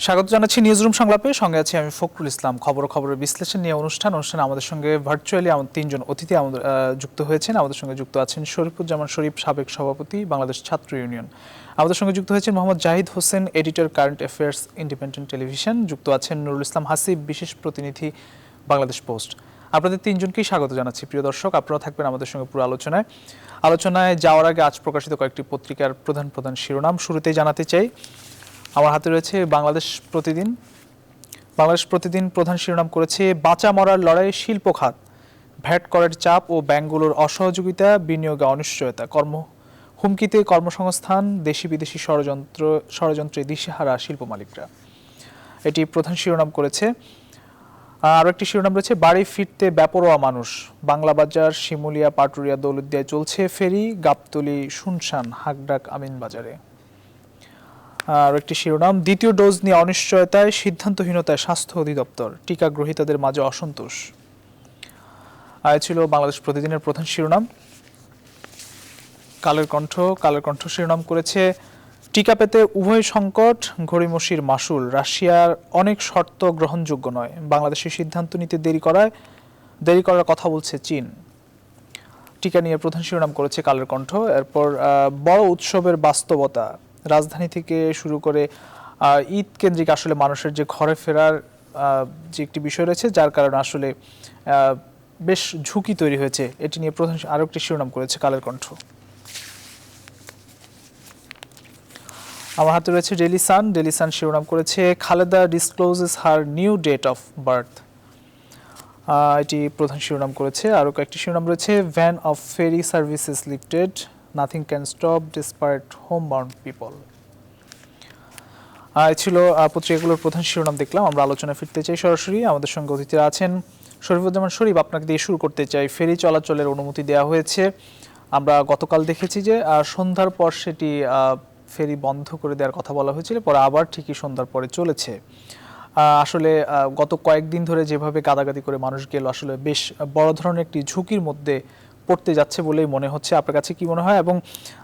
স্বাগত জানাচ্ছি নিউজরুম সংলাপে। সঙ্গে আছি আমি ফখরুল ইসলাম। খবরের বিশ্লেষণ নিয়ে অনুষ্ঠানে আমাদের সঙ্গে ভার্চুয়ালি তিনজন অতিথি আমাদের যুক্ত হয়েছেন। আমাদের সঙ্গে যুক্ত আছেন শরীফুজ্জামান শরীফ, সাবেক সভাপতি, বাংলাদেশ ছাত্র ইউনিয়ন। আমাদের সঙ্গে যুক্ত হয়েছেন Mohammad Zahid Hossain, editor, current affairs, independent television. যুক্ত আছেন নুরুল ইসলাম হাসিব, বিশেষ প্রতিনিধি, বাংলাদেশ পোস্ট। আপনাদের তিনজনকেই স্বাগত জানাচ্ছি। প্রিয় দর্শক, আপনারা থাকবেন আমাদের সঙ্গে পুরো আলোচনায় যাওয়ার আগে আজ প্রকাশিত কয়েকটি পত্রিকার প্রধান শিরোনাম শুরুতেই জানাতে চাই। আমার হাতে রয়েছে বাংলাদেশ প্রতিদিন প্রধান শিরোনাম করেছে বাঁচা মরার লড়াই শিল্প খাত, ভ্যাট করের চাপ ও ব্যাংকগুলোর অসহযোগিতা, বিনিয়োগে অনিশ্চয়তা, হুমকিতে কর্মসংস্থান, দেশি বিদেশি ষড়যন্ত্রে দিশেহারা শিল্প মালিকরা। এটি প্রধান শিরোনাম করেছে। আরও একটি শিরোনাম রয়েছে বাড়ি ফিরতে বেপরোয়া মানুষ, বাংলা বাজার, শিমুলিয়া, পাটুরিয়া, দৌলতদিয়ায় চলছে ফেরি, গাবতলী শুনশান, হাকডাক আমিনবাজারে। আর একটি শিরোনাম দ্বিতীয় ডোজ নিয়ে অনিশ্চয়তায়, সিদ্ধান্তহীনতায় স্বাস্থ্য অধিদপ্তর, টিকা গ্রহীতাদের মাঝে অসন্তোষ। ছিল বাংলাদেশ প্রতিদিনের প্রধান শিরোনাম। কালের কণ্ঠ শিরোনাম করেছে টিকা পেতে উভয় সংকট, ঘড়িমসির মাসুল, রাশিয়ার অনেক শর্ত গ্রহণযোগ্য নয়, বাংলাদেশের সিদ্ধান্ত নিতে দেরি করার কথা বলছে চীন। টিকা নিয়ে প্রধান শিরোনাম করেছে কালের কণ্ঠ। এরপর বড় উৎসবের বাস্তবতা, রাজধানী থেকে শুরু করে ঈদ কেন্দ্রিক আসলে মানুষের যে ঘরে ফেরার যে একটি বিষয় রয়েছে, যার কারণে আসলে বেশ ঝুঁকি তৈরি হয়েছে, এটি নিয়ে আরও একটি শিরোনাম করেছে কালের কণ্ঠ। আমার হাতে রয়েছে ডেইলি সান শিরোনাম করেছে Khaleda discloses her new date of birth, এটি প্রধান শিরোনাম করেছে। আরও কয়েকটি শিরোনাম রয়েছে ban of ferry services lifted, nothing can stop despite homebound people. ছিল পত্রিকাগুলোর প্রধান শিরোনাম। দেখলাম আমরা আলোচনা ফিরতে চাই সরাসরি। আমাদের সঙ্গে অতিথিরা আছেন। শরীফুজ্জামান শরীফ, আপনাকে দিয়ে শুরু করতে চাই। ফেরি চলাচলের অনুমতি দেওয়া হয়েছে। আমরা গতকাল দেখেছি যে সন্ধ্যার পর সেটি ফেরি বন্ধ করে দেওয়ার কথা বলা হয়েছিল, পরে আবার ঠিকই সন্ধ্যার পরে চলেছে। আসলে গত কয়েকদিন ধরে যেভাবে গাদাগাদি করে মানুষ গেল, আসলে বেশ বড় ধরনের একটি ঝুঁকির মধ্যে পড়তে যাচ্ছে বলেই মনে হচ্ছে। আপনার কাছে কি মনে হয় এবং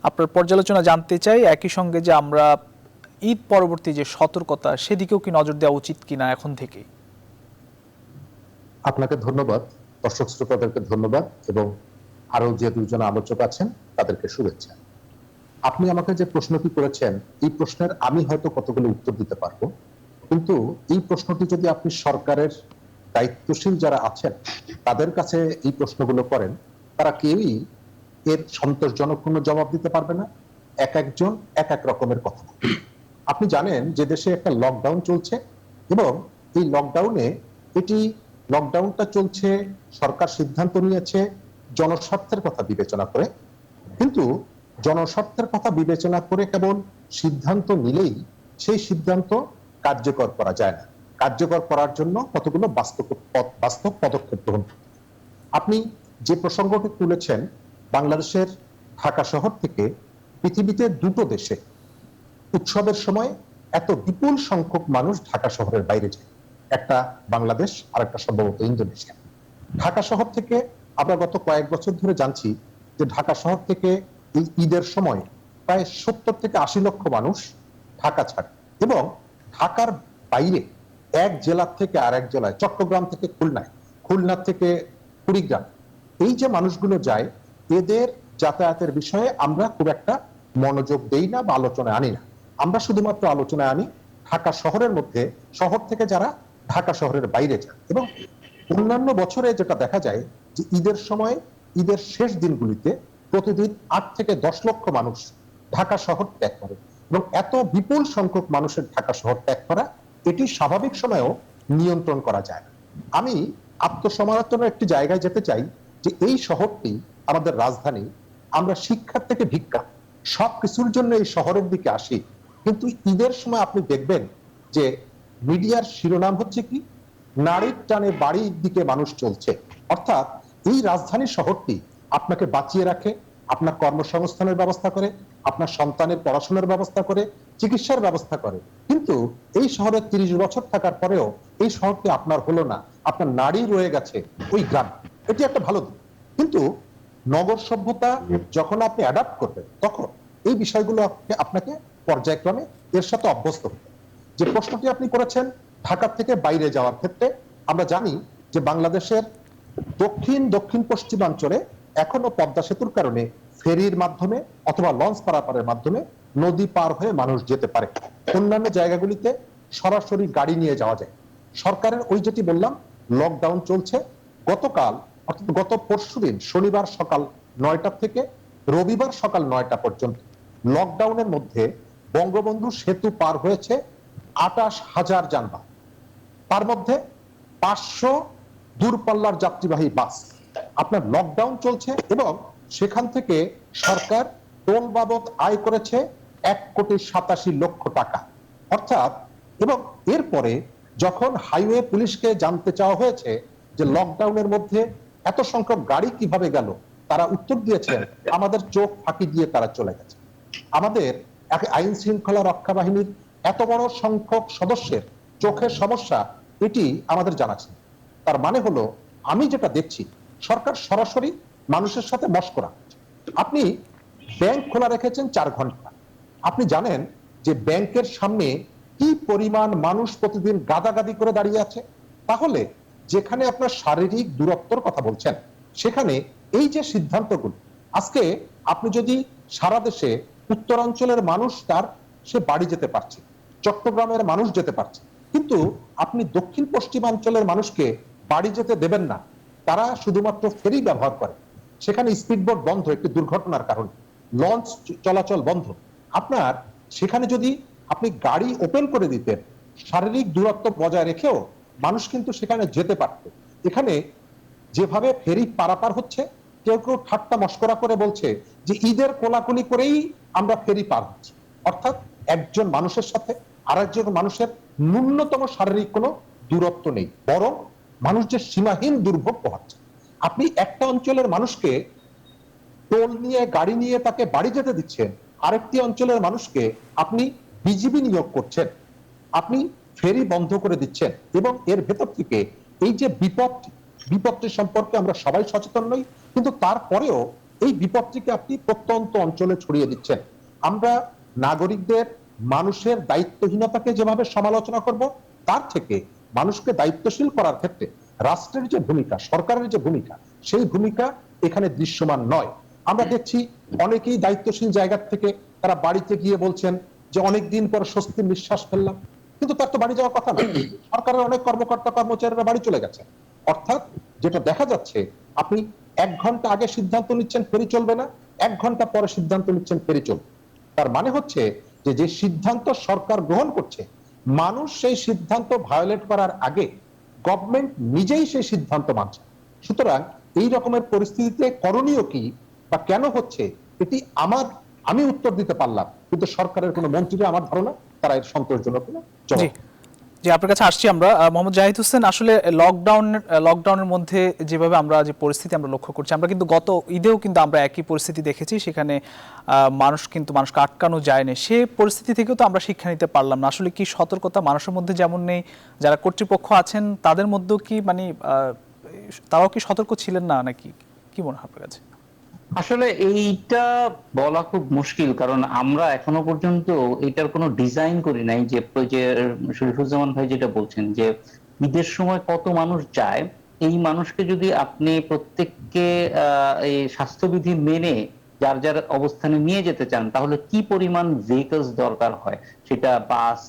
আপনার পর্যালোচনা জানতে চাই। একই সঙ্গে যে আমরা ঈদ পরবর্তী যে সতর্কতা, সেদিকেও কি নজর দেওয়া উচিত কিনা এখন থেকে? আপনাকে ধন্যবাদ, দর্শক শ্রোতাদেরকে ধন্যবাদ এবং আরো যে দুজন আলোচক আছেন তাদেরকে শুভেচ্ছা। আপনি আমাকে যে প্রশ্নটি করেছেন, এই প্রশ্নের আমি হয়তো কতগুলো উত্তর দিতে পারবো, কিন্তু এই প্রশ্নটি যদি আপনি সরকারের দায়িত্বশীল যারা আছেন তাদের কাছে এই প্রশ্নগুলো করেন, তারা কেউই এর সন্তোষজনক কোনো জবাব দিতে পারবে না। এক একজন এক এক রকমের কথা। আপনি জানেন যে দেশে একটা লকডাউন চলছে এবং এই লকডাউনটা চলছে, সরকার সিদ্ধান্ত নিয়েছে জনস্বার্থের কথা বিবেচনা করে, কিন্তু জনস্বার্থের কথা বিবেচনা করে কেবল সিদ্ধান্ত নিলেই সেই সিদ্ধান্ত কার্যকর করা যায় না। কার্যকর করার জন্য কতগুলো বাস্তব পদক্ষেপ গ্রহণ করতে হবে। আপনি যে প্রসঙ্গটি তুলেছেন, বাংলাদেশের ঢাকা শহর থেকে পৃথিবীতে দুটো দেশে উৎসবের সময় এত বিপুল সংখ্যক মানুষ ঢাকা শহরের বাইরে যায়, একটা বাংলাদেশ আর একটা সম্ভবত ইন্দোনেশিয়া। ঢাকা শহর থেকে আমরা গত কয়েক বছর ধরে জানছি যে ঢাকা শহর থেকে এই ঈদের সময় প্রায় 70 থেকে 80 লক্ষ মানুষ ঢাকা ছাড়ে এবং ঢাকার বাইরে এক জেলা থেকে আরেক জেলায়, চট্টগ্রাম থেকে খুলনায়, খুলনা থেকে কুড়িগ্রাম, এই যে মানুষগুলো যায়, এদের যাতায়াতের বিষয়ে আমরা খুব একটা মনোযোগ দেই না বা আলোচনায় আনি না। আমরা শুধুমাত্র আলোচনায় আনি ঢাকা শহরের মধ্যে, শহর থেকে যারা ঢাকা শহরের বাইরে যায়। এবং অন্যান্য বছরে যেটা দেখা যায় যে ঈদের সময়, ঈদের শেষ দিনগুলিতে প্রতিদিন 8 থেকে 10 লক্ষ মানুষ ঢাকা শহর ত্যাগ করে এবং এত বিপুল সংখ্যক মানুষের ঢাকা শহর ত্যাগ করা, এটি স্বাভাবিক সময়েও নিয়ন্ত্রণ করা যায় না। আমি আত্মসমালোচনার একটি জায়গায় যেতে চাই যে এই শহরটি আমাদের রাজধানী, আমরা শিক্ষার থেকে ভিক্ষা সবকিছুর জন্য এই শহরের দিকে আসি, কিন্তু ঈদের সময় আপনি দেখবেন যে মিডিয়ার শিরোনাম হচ্ছে কি, নারীর টানে বাড়ির দিকে মানুষ চলছে। অর্থাৎ এই রাজধানী শহরটি আপনাকে বাঁচিয়ে রাখে, আপনার কর্মসংস্থানের ব্যবস্থা করে, আপনার সন্তানের পড়াশোনার ব্যবস্থা করে, চিকিৎসার ব্যবস্থা করে, কিন্তু এই শহরে 30 বছর থাকার পরেও এই শহরটি আপনার হলো না, আপনার নারী রয়ে গেছে ওই গ্রাম। এটি একটা ভালো দিক, কিন্তু নগর সভ্যতা যখন আপনি অ্যাডাপ্ট করবেন, তখন এই বিষয়গুলো আপনাকে পর্যায়ক্রমে এর সাথে অভ্যস্ত হতে। যে প্রশ্নটি আপনি করেছেন ঢাকা থেকে বাইরে যাওয়ার ক্ষেত্রে, আমরা জানি যে বাংলাদেশের দক্ষিণ পশ্চিমাঞ্চলে এখনো পদ্মা সেতুর কারণে ফেরির মাধ্যমে অথবা লঞ্চ পারাপারের মাধ্যমে নদী পার হয়ে মানুষ যেতে পারে। অন্যান্য জায়গাগুলিতে সরাসরি গাড়ি নিয়ে যাওয়া যায়। সরকারের ওই যেটি বললাম লকডাউন চলছে, গতকাল অর্থাৎ গত পরশুদিন শনিবার সকাল 9টা থেকে রবিবার সকাল 9টা পর্যন্ত লকডাউনের মধ্যে বঙ্গবন্ধু সেতু পার হয়েছে 28,000 যানবাহন, তার মধ্যে 500 দূরপাল্লার যাত্রীবাহী বাস। আপনার লকডাউন চলছে এবং সেখান থেকে সরকার টোল বাবদ আয় করেছে 1,87,00,000 টাকা, অর্থাৎ এবং এরপরে যখন হাইওয়ে পুলিশকে জানতে চাওয়া হয়েছে যে লকডাউনের মধ্যে এত সংখ্যক গাড়ি কিভাবে গেল, তারা উত্তর দিয়েছেন আমাদের চোখ ফাঁকি দিয়ে তারা চলে গেছে। আমাদের আইন শৃঙ্খলা রক্ষা বাহিনীর এত বড় সংখ্যক সদস্যের চোখের সমস্যা, এটি আমাদের জানা ছিল। তার মানে হলো আমি যেটা দেখছি সরকার সরাসরি মানুষের সাথে মশকরা। আপনি ব্যাংক খোলা রেখেছেন 4 ঘন্টা, আপনি জানেন যে ব্যাংকের সামনে কি পরিমাণ মানুষ প্রতিদিন গাদাগাদি করে দাঁড়িয়ে আছে। তাহলে যেখানে আপনার শারীরিক দূরত্বর কথা বলছেন সেখানে এই যে সিদ্ধান্তগুলো, আজকে আপনি যদি সারা দেশে উত্তরাঞ্চলের মানুষ সে বাড়ি যেতে পারছে, চট্টগ্রামের মানুষ যেতে পারছে, কিন্তু আপনি দক্ষিণ পশ্চিমাঞ্চলের মানুষকে বাড়ি যেতে দেবেন না। তারা শুধুমাত্র ফেরি ব্যবহার করে, সেখানে স্পিডবোট বন্ধ একটি দুর্ঘটনার কারণে, লঞ্চ চলাচল বন্ধ। আপনার সেখানে যদি আপনি গাড়ি ওপেন করে দিতেন, শারীরিক দূরত্ব বজায় রেখেও মানুষ কিন্তু সেখানে যেতে পারত। এখানে যেভাবে ফেরি পারাপার হচ্ছে, কেউ কেউ ঠাট্টা মস্করা করে বলছে যে ঈদের কোলাকুলি করেই আমরা ফেরি পার হচ্ছি, অর্থাৎ একজন মানুষের সাথে আরেকজন মানুষের ন্যূনতম শারীরিক কোনো দূরত্ব নেই, বরং মানুষ যে সীমাহীন দুর্ভোগ পোহাচ্ছে। আপনি একটা অঞ্চলের মানুষকে টোল নিয়ে গাড়ি নিয়ে তাকে বাড়ি যেতে দিচ্ছেন, আরেকটি অঞ্চলের মানুষকে আপনি বিজিবি নিয়োগ করছেন, আপনি ফেরি বন্ধ করে দিচ্ছেন, এবং এর ভেতর থেকে এই যে বিপত্তি সম্পর্কে আমরা সবাই সচেতন নই, কিন্তু তারপরেও এই বিপত্তিকে আপনি প্রত্যন্ত অঞ্চলে ছড়িয়ে দিচ্ছেন। আমরা নাগরিকদের মানুষের দায়িত্বহীনতাকে যেভাবে সমালোচনা করব, তার থেকে মানুষকে দায়িত্বশীল করার ক্ষেত্রে রাষ্ট্রের যে ভূমিকা, সরকারের যে ভূমিকা, সেই ভূমিকা এখানে দৃশ্যমান নয়। আমরা দেখছি অনেকেই দায়িত্বশীল জায়গা থেকে তারা বাড়িতে গিয়ে বলছেন যে অনেকদিন পর স্বস্তির নিঃশ্বাস ফেললাম, কিন্তু তার তো বাড়ি যাওয়ার কথা না। সরকারের অনেক কর্মকর্তা কর্মচারীরা বাড়ি চলে গেছে। অর্থাৎ যেটা দেখা যাচ্ছে, আপনি 1 ঘন্টা আগে সিদ্ধান্ত নিচ্ছেন ফেরি চলবে না, 1 ঘন্টা পরে সিদ্ধান্ত নিচ্ছেন ফেরি চলবে। তার মানে হচ্ছে যে সিদ্ধান্ত সরকার গ্রহণ করছে, মানুষ সেই সিদ্ধান্ত ভায়োলেট করার আগে গভর্নমেন্ট নিজেই সেই সিদ্ধান্ত মানছে। সুতরাং এই রকমের পরিস্থিতিতে করণীয় কি বা কেন হচ্ছে, এটি আমি উত্তর দিতে পারলাম, কিন্তু সরকারের কোনো মন্ত্রীরা আমার ধারণা তারা এর সন্তোষজনক কিনা জবাব। জি, আপনার কাছে আসছি আমরা। মোহাম্মদ জাহিদ হোসেন, আসলে লকডাউনের মধ্যে যেভাবে আমরা যে পরিস্থিতি আমরা লক্ষ্য করছি, আমরা কিন্তু গত ঈদেও কিন্তু আমরা একই পরিস্থিতি দেখেছি, সেখানে মানুষকে আটকানো যায়নি। সে পরিস্থিতি থেকেও তো আমরা শিক্ষা নিতে পারলাম না। আসলে কি সতর্কতা মানুষের মধ্যে যেমন নেই, যারা কর্তৃপক্ষ আছেন তাদের মধ্যেও কি তারাও কি সতর্ক ছিলেন না, নাকি কি মনে হয় আপনার কাছে? আসলে এইটা বলা খুব মুশকিল, কারণ আমরা এখনো পর্যন্ত এটার কোনো ডিজাইন করি নাই। যে শরীফুজ্জামান ভাই যেটা বলছেন যে ঈদের সময় কত মানুষ যায়, এই মানুষকে যদি আপনি প্রত্যেককে এই স্বাস্থ্যবিধি মেনে যার যার অবস্থানে নিয়ে যেতে চান, তাহলে কি পরিমাণ ভেহিকলস দরকার হয়, সেটা বাস,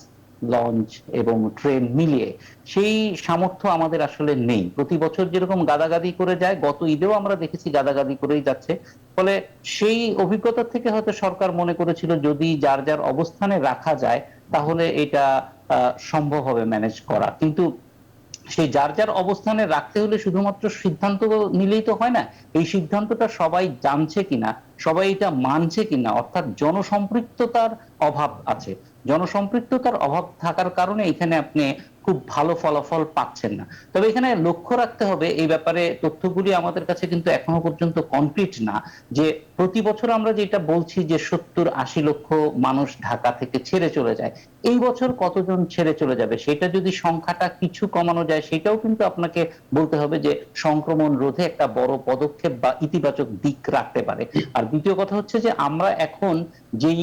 লঞ্চ এবং ট্রেন মিলিয়ে সেই সামর্থ্য আমাদের আসলে নেই। প্রতি বছর যেরকম গাদাগাদি করে যায়, গত ঈদেও আমরা দেখেছি গাদাগাদি করেই যাচ্ছে। ফলে সেই অভিজ্ঞতা থেকে হয়তো সরকার মনে করেছিল যদি যার যার অবস্থানে রাখা যায় তাহলে এটা সম্ভব হবে ম্যানেজ করা। কিন্তু সেই যার যার অবস্থানে রাখতে হলে শুধুমাত্র সিদ্ধান্ত নিলেই তো হয় না, এই সিদ্ধান্তটা সবাই জানছে কিনা, সবাই এটা মানছে কিনা, অর্থাৎ জনসম্পৃক্ততার অভাব আছে। জনসম্পৃক্ততার অভাব থাকার কারণে এখানে আপনি খুব ভালো ফলাফল পাচ্ছেন না। তবে এখানে লক্ষ্য রাখতে হবে, এই ব্যাপারে তথ্যগুলি আমাদের কাছে কিন্তু এখনো পর্যন্ত কনক্রিট না, যে প্রতি বছর আমরা যেটা বলছি যে 70-80 লক্ষ মানুষ ঢাকা থেকে ছেড়ে চলে যায়, এই বছর কতজন ছেড়ে চলে যাবে সেটা যদি সংখ্যাটা কিছু কমানো যায়, সেটাও কিন্তু আপনাকে বলতে হবে যে সংক্রমণ রোধে একটা বড় পদক্ষেপ বা ইতিবাচক দিক রাখতে পারে। আর দ্বিতীয় কথা হচ্ছে যে আমরা এখন যেই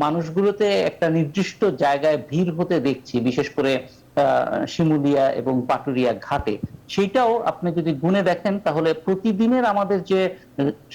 মানুষগুলোতে একটা নির্দিষ্ট জায়গায় ভিড় হতে দেখছি, বিশেষ করে শিমুলিয়া এবং পাটুরিয়া ঘাটে, সেটাও আপনি যদি গুণে দেখেন তাহলে প্রতিদিনের আমাদের যে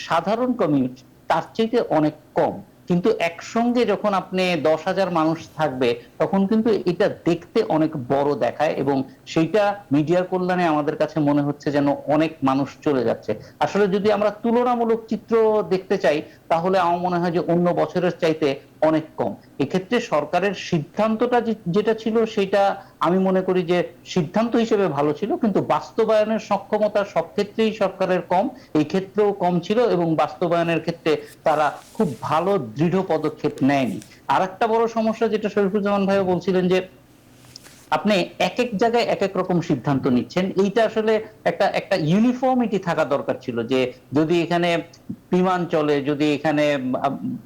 সাধারণ কমিউট তার চাইতে অনেক কম। কিন্তু একসঙ্গে যখন আপনি 10,000 মানুষ থাকবে তখন কিন্তু এটা দেখতে অনেক বড় দেখায়, এবং সেইটা মিডিয়ার কল্যাণে আমাদের কাছে মনে হচ্ছে যেন অনেক মানুষ চলে যাচ্ছে। আসলে যদি আমরা তুলনামূলক চিত্র দেখতে চাই তাহলে আমার মনে হয় যে অন্য বছরের চাইতে অনেক কম। এক্ষেত্রে সরকারের সিদ্ধান্তটা যেটা ছিল সেটা আমি মনে করি যে সিদ্ধান্ত হিসেবে ভালো ছিল, কিন্তু বাস্তবায়নের সক্ষমতা সব ক্ষেত্রেই সরকারের কম, এই ক্ষেত্রেও কম ছিল, এবং বাস্তবায়নের ক্ষেত্রে তারা খুব ভালো দৃঢ় পদক্ষেপ নেয়নি। আর একটা বড় সমস্যা যেটা শরীফুজ্জামান ভাইও বলছিলেন যে আপনি এক এক জায়গায় এক এক রকম সিদ্ধান্ত নিচ্ছেন, এইটা আসলে একটা একটা ইউনিফর্মিটি থাকা দরকার ছিল, যে যদি এখানে বিমান চলে, যদি এখানে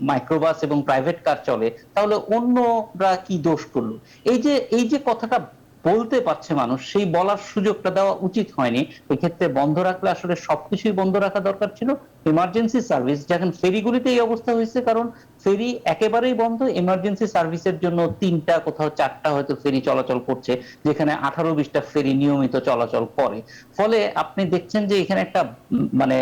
মাইক্রোবাস এবং প্রাইভেট কার চলে, তাহলে অন্যরা কি দোষ করলো। এই যে কথাটা বলতে পারছে মানুষ, সেই বলার সুযোগটা দেওয়া উচিত হয়নি। এক্ষেত্রে বন্ধ রাখলে আসলে সবকিছুই বন্ধ রাখা দরকার ছিল। ইমার্জেন্সি সার্ভিস, যখন ফেরিগুলিতে এই অবস্থা হয়েছে, কারণ ফেরি একেবারেই বন্ধ, ইমার্জেন্সি সার্ভিসের জন্য 3টা কোথাও 4টা হয়তো ফেরি চলাচল করছে, যেখানে 18-20টা ফেরি নিয়মিত চলাচল করে। ফলে আপনি দেখছেন যে এখানে একটা মানে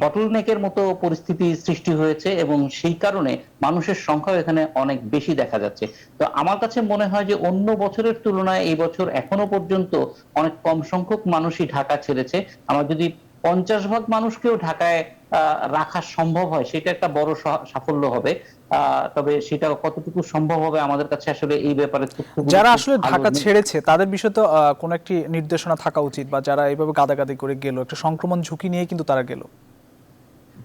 বটলনেকের মতো পরিস্থিতি সৃষ্টি হয়েছে, এবং সেই কারণে মানুষের সংখ্যা এখানে অনেক বেশি দেখা যাচ্ছে। তো আমার কাছে মনে হয় যে অন্য বছরের তুলনায় এই বছর এখনো পর্যন্ত অনেক কম সংখ্যক মানুষই ঢাকা ছেড়েছে। আমার যদি 50 ভাগ মানুষকেও ঢাকায় রাখা সম্ভব হয় সেটা একটা বড় সাফল্য হবে। তবে সেটা কতটুকু সম্ভব হবে আমাদের কাছে আসলে এই ব্যাপারে যারা আসলে ঢাকা ছেড়েছে তাদের বিষয়ে তো কোন একটি নির্দেশনা থাকা উচিত, বা যারা এইভাবে গাদাগাদি করে গেল, একটা সংক্রমণ ঝুঁকি নিয়ে কিন্তু তারা গেল।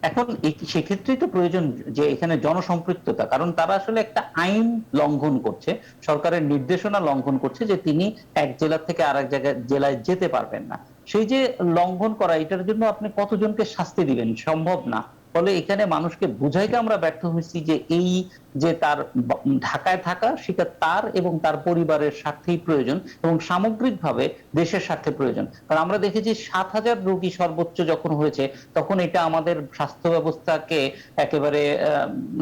এখন সেক্ষেত্রেই তো প্রয়োজন যে এখানে জনসম্পৃক্ততা, কারণ তারা আসলে একটা আইন লঙ্ঘন করছে, সরকারের নির্দেশনা লঙ্ঘন করছে, যে তিনি এক জেলা থেকে আরেক জায়গায় জেলায় যেতে পারবেন না। সেই যে লঙ্ঘন করা, এটার জন্য আপনি কতজনকে শাস্তি দিবেন, সম্ভব না। ফলে এখানে মানুষকে বুঝাইতে আমরা ব্যর্থ হয়েছি যে এই যে তার ঢাকায় থাকা সেটা তার এবং তার পরিবারের স্বার্থেই প্রয়োজন, এবং সামগ্রিকভাবে দেশের স্বার্থে প্রয়োজন। কারণ আমরা দেখেছি 7,000 রোগী সর্বোচ্চ যখন হয়েছে তখন এটা আমাদের স্বাস্থ্য ব্যবস্থাকে একেবারে